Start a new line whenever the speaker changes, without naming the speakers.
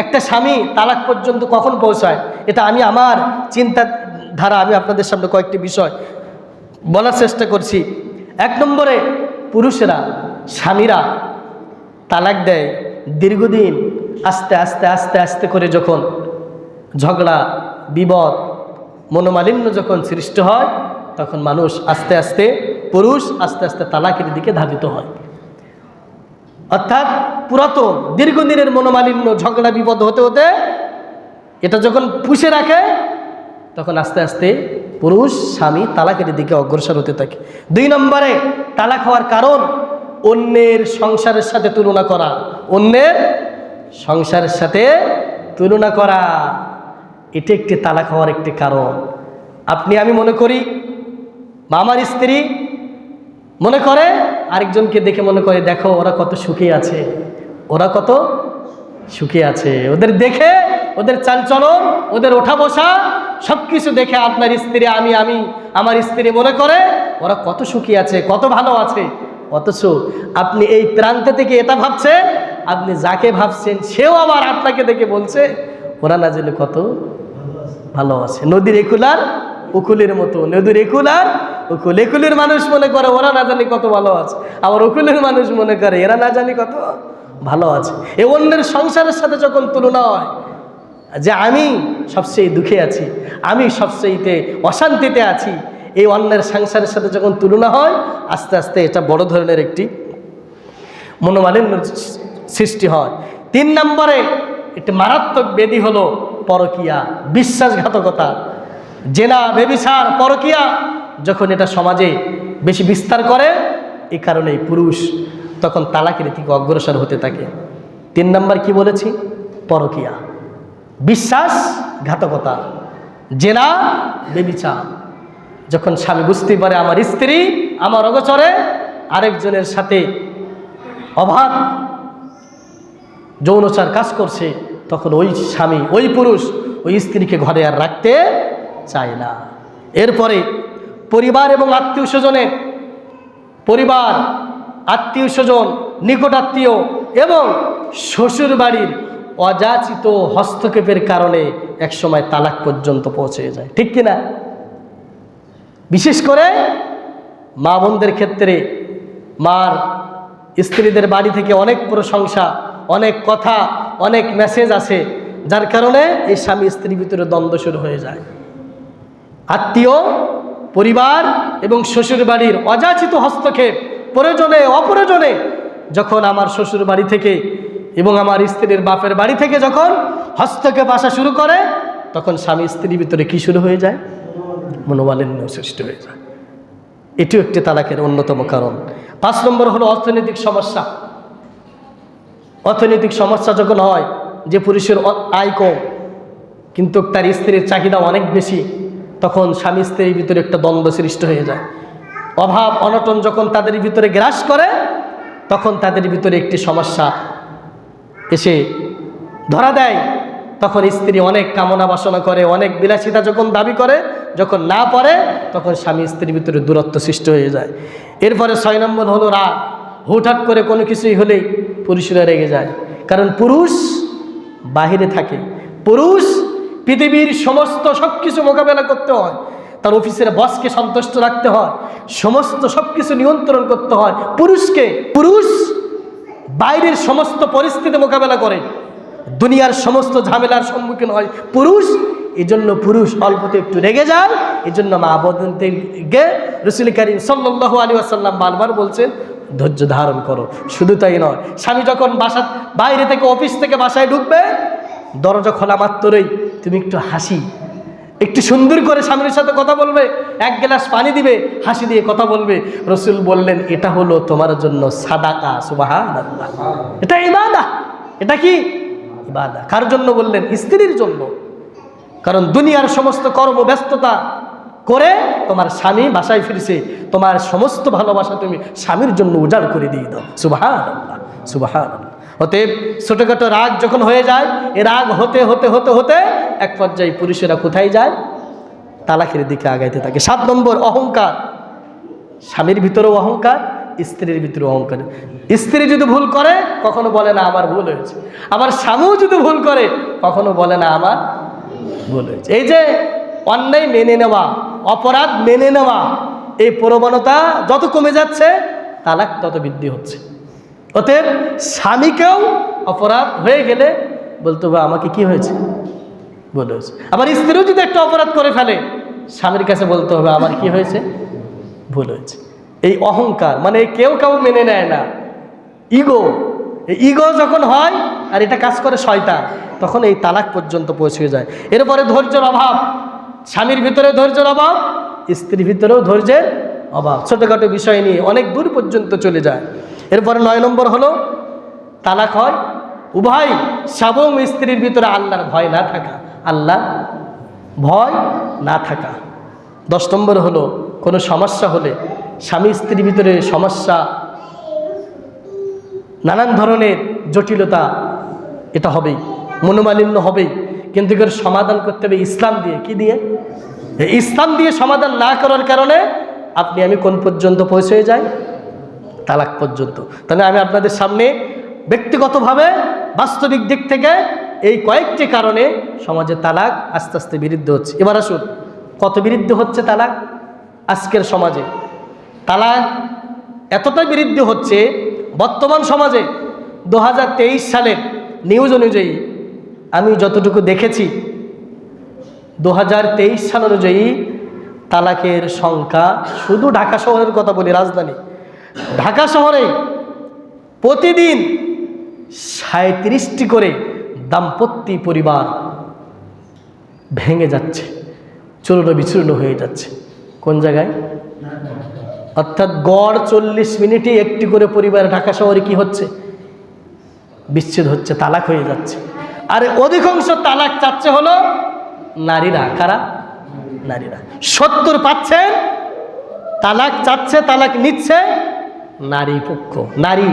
একটা স্বামী তালাক পর্যন্ত কখন পৌঁছায়, এটা আমি আমার চিন্তাধারা আমি আপনাদের সামনে কয়েকটি বিষয় বলার চেষ্টা করছি। 1 নম্বরে, পুরুষেরা স্বামীরা তালাক দেয় দীর্ঘদিন আস্তে আস্তে আস্তে আস্তে করে, যখন ঝগড়া বিবাদ মনোমালিন্য যখন সৃষ্টি হয়, তখন মানুষ আস্তে আস্তে, পুরুষ আস্তে আস্তে তালাকের দিকে ধাবিত হয়। অর্থাৎ পুরাতন দীর্ঘদিনের মনোমালিন্য ঝগড়া বিপদ হতে হতে এটা যখন পুষে রাখে, তখন আস্তে আস্তে পুরুষ স্বামী তালাকের দিকে অগ্রসর হতে থাকে। 2 নম্বরে, তালাক হওয়ার কারণ অন্যের সংসারের সাথে তুলনা করা। অন্যের সংসারের সাথে তুলনা করা, এটা একটি তালাক হওয়ার একটি কারণ। আপনি আমি মনে করি, বা আমার স্ত্রী মনে করে, আরেকজনকে দেখে মনে করে, দেখো ওরা কত সুখী আছে, ওরা কত সুখী আছে, ওদের দেখে, ওদের চালচলন, ওদের ওঠা বসা সব কিছু দেখে আপনার স্ত্রী আমার স্ত্রী মনে করে ওরা কত সুখী আছে, কত ভালো আছে। অথচ আপনি এই প্রান্ত থেকে এটা ভাবছেন, আপনি যাকে ভাবছেন সেও আবার আপনাকে দেখে বলছে ওরা না জানে কত ভালো আছে। নদীর একুলার উকুলের মতো, নদীর একুলার উকুল, একুলের মানুষ মনে করে ওরা না জানি কত ভালো আছে, আবার উকুলের মানুষ মনে করে এরা না জানি কত ভালো আছে। এ অন্যের সংসারের সাথে যখন তুলনা হয়, যে আমি সবচেয়ে দুঃখে আছি, আমি সবচেয়ে অশান্তিতে আছি, এই অন্যের সংসারের সাথে যখন তুলনা হয়, আস্তে আস্তে এটা বড় ধরনের একটি মনোমালিন্য সৃষ্টি হয়। 3 নম্বরে, একটি মারাত্মক ব্যাধি হলো পরকীয়া, বিশ্বাসঘাতকতা, জেনা, ব্যভিচার, পরকীয়া যখন এটা সমাজে বেশি বিস্তার করে, এই কারণেই পুরুষ তখন তালাকের দিকে অগ্রসর হতে থাকে। 3 নম্বর কি বলেছি? পরকীয়া, বিশ্বাসঘাতকতা, জেনা, ব্যভিচার। যখন স্বামী বুঝতে পারে আমার স্ত্রী আমার অগোচরে আরেকজনের সাথে অবাধ যৌনচার কাজ করছে, তখন ওই স্বামী, ওই পুরুষ ওই স্ত্রীকে ঘরে আর রাখতে চায় না। এরপরে পরিবার এবং আত্মীয় স্বজনের, পরিবার, আত্মীয় স্বজন, নিকট আত্মীয় এবং শ্বশুর বাড়ির অযাচিত হস্তক্ষেপের কারণে একসময় তালাক পর্যন্ত পৌঁছে যায়, ঠিক কিনা? বিশেষ করে মা বোনদের ক্ষেত্রে, মার স্ত্রীদের বাড়ি থেকে অনেক প্রশংসা, অনেক কথা, অনেক মেসেজ আসে, যার কারণে এই স্বামী স্ত্রীর ভিতরে দ্বন্দ্ব শুরু হয়ে যায়। আত্মীয়, পরিবার এবং শ্বশুর বাড়ির অযাচিত হস্তক্ষেপ, প্রয়োজনে অপ্রয়োজনে যখন আমার শ্বশুর বাড়ি থেকে এবং আমার স্ত্রীর বাপের বাড়ি থেকে যখন হস্তক্ষেপ আসা শুরু করে, তখন স্বামী স্ত্রীর ভিতরে কি শুরু হয়ে যায়? মনোমালিন্য সৃষ্টি হয়ে যায়। এটিও একটি তালাকের অন্যতম কারণ। 5 নম্বর হলো অর্থনৈতিক সমস্যা। অর্থনৈতিক সমস্যা যখন হয়, যে পুরুষের আয় কম কিন্তু তার স্ত্রীর চাহিদা অনেক বেশি, তখন স্বামী স্ত্রীর ভিতরে একটা দ্বন্দ্ব সৃষ্টি হয়ে যায়। অভাব অনটন যখন তাদের ভিতরে গ্রাস করে, তখন তাদের ভিতরে একটি সমস্যা এসে ধরা দেয়। তখন স্ত্রী অনেক কামনা বাসনা করে, অনেক বিলাসিতা যখন দাবি করে, যখন না পারে, তখন স্বামী স্ত্রীর ভিতরে দূরত্ব সৃষ্টি হয়ে যায়। এরপরে 6 নম্বর হলো রাগ। হুটহাট করে কোনো কিছুই হলেই পুরুষরা রেগে যায়, কারণ পুরুষ বাহিরে থাকে, পুরুষ পৃথিবীর সমস্ত সব কিছু মোকাবেলা করতে হয়, তার অফিসের বসকে সন্তুষ্ট রাখতে হয়, সমস্ত সব কিছু নিয়ন্ত্রণ করতে হয় পুরুষকে। পুরুষ বাইরের সমস্ত পরিস্থিতি মোকাবেলা করে, দুনিয়ার সমস্ত ঝামেলার সম্মুখীন হয় পুরুষ। এই জন্য পুরুষ অল্পতে একটু রেগে যায়। এই জন্য মা বোনদেরকে রাসূল করিম সাল্লাল্লাহু আলাইহি ওয়াসাল্লাম বারবার বলছেন, ধৈর্য ধারণ করো। শুধু তাই নয়, স্বামী যখন বাইরে থেকে অফিস থেকে বাসায় ঢুকবে, দরজা খোলা মাত্রই তুমি একটু হাসি, একটু সুন্দর করে স্বামীর সাথে কথা বলবে, 1 গ্লাস পানি দিবে, হাসি দিয়ে কথা বলবে। রাসূল বললেন, এটা হলো তোমার জন্য সাদাকা। সুবহানাল্লাহ, এটা ইবাদত। এটা কি ইবাদত? কার জন্য বললেন? স্ত্রীর জন্য। কারণ দুনিয়ার সমস্ত কর্মব্যস্ততা করে তোমার স্বামী বাসায় ফিরছে, তোমার সমস্ত ভালোবাসা তুমি স্বামীর জন্য উজাড় করে দিয়ে দাও। সুবহানাল্লাহ, সুবহানাল্লাহ। অতএব ছোটখাটো রাগ যখন হয়ে যায়, এ রাগ হতে হতে হতে হতে এক পর্যায়ে পুরুষেরা কোথায় যায়? তালাকের দিকে আগাইতে থাকে। 7 নম্বর অহংকার। স্বামীর ভিতরেও অহংকার, স্ত্রীর ভিতরে অহংকার। স্ত্রী যদি ভুল করে কখনো বলে না আমার ভুল হয়েছে, আবার স্বামীও যদি ভুল করে কখনো বলে না আমার ভুল হয়েছে। এই যে অন্যায় মেনে নেওয়া, অপরাধ মেনে নেওয়া, এই প্রবণতা যত কমে যাচ্ছে তালাক তত বৃদ্ধি হচ্ছে। অতএব স্বামীকেও অপরাধ হয়ে গেলে বলতে হবে আমাকে কি হয়েছে, ভুল হয়েছে। আবার স্ত্রীও যদি একটা অপরাধ করে ফেলে স্বামীর কাছে বলতে হবে আমার কি হয়েছে, ভুল হয়েছে। এই অহংকার মানে কেউ কেউ মেনে নেয় না, ইগো। এই ইগো যখন হয় আর এটা কাজ করে শয়তান, তখন এই তালাক পর্যন্ত পৌঁছে যায়। এরপরে ধৈর্যের অভাব, স্বামীর ভিতরে ধৈর্যের অভাব, স্ত্রীর ভিতরেও ধৈর্যের অভাব, ছোটোখাটো বিষয় নিয়ে অনেক দূর পর্যন্ত চলে যায়। এরপরে 9 নম্বর হলো তালাক হয় উভয় স্বামী ও স্ত্রীর ভিতরে আল্লাহর ভয় না থাকা, আল্লাহ ভয় না থাকা। 10 নম্বর হলো কোনো সমস্যা হলে স্বামী স্ত্রীর ভিতরে সমস্যা, নানান ধরনের জটিলতা, এটা হবেই, মনোমালিন্য হবেই, কিন্তু এর সমাধান করতে হবে ইসলাম দিয়ে। কি দিয়ে? ইসলাম দিয়ে সমাধান না করার কারণে আপনি আমি কোন পর্যন্ত পৌঁছে যাই, তালাক পর্যন্ত। তাহলে আমি আপনাদের সামনে ব্যক্তিগতভাবে বাস্তবিক দিক থেকে এই কয়েকটি কারণে সমাজে তালাক আস্তে আস্তে বৃদ্ধি হচ্ছে। এবার আসুন কত বৃদ্ধি হচ্ছে তালাক আজকের সমাজে। তালাক এতটাই বৃদ্ধি হচ্ছে বর্তমান সমাজে 2023 সালের নিউজ অনুযায়ী, আমি যতটুকু দেখেছি 2023 সাল অনুযায়ী তালাকের সংখ্যা, শুধু ঢাকা শহরের কথা বলি, রাজধানী ঢাকা শহরে প্রতিদিন 37টি করে দাম্পত্য পরিবার ভেঙে যাচ্ছে, চূর্ণ বিচূর্ণ হয়ে যাচ্ছে। কোন জায়গায়? অর্থাৎ গড় 40 মিনিটে একটি করে পরিবার ঢাকা শহরে কি হচ্ছে, বিচ্ছেদ হচ্ছে, তালাক হয়ে যাচ্ছে। আর অধিকাংশ তালাক চাচ্ছে হলো নারীরা। কারা? নারীরা। 70% তালাক চাচ্ছে, তালাক নিচ্ছে নারী পক্ষ, নারী।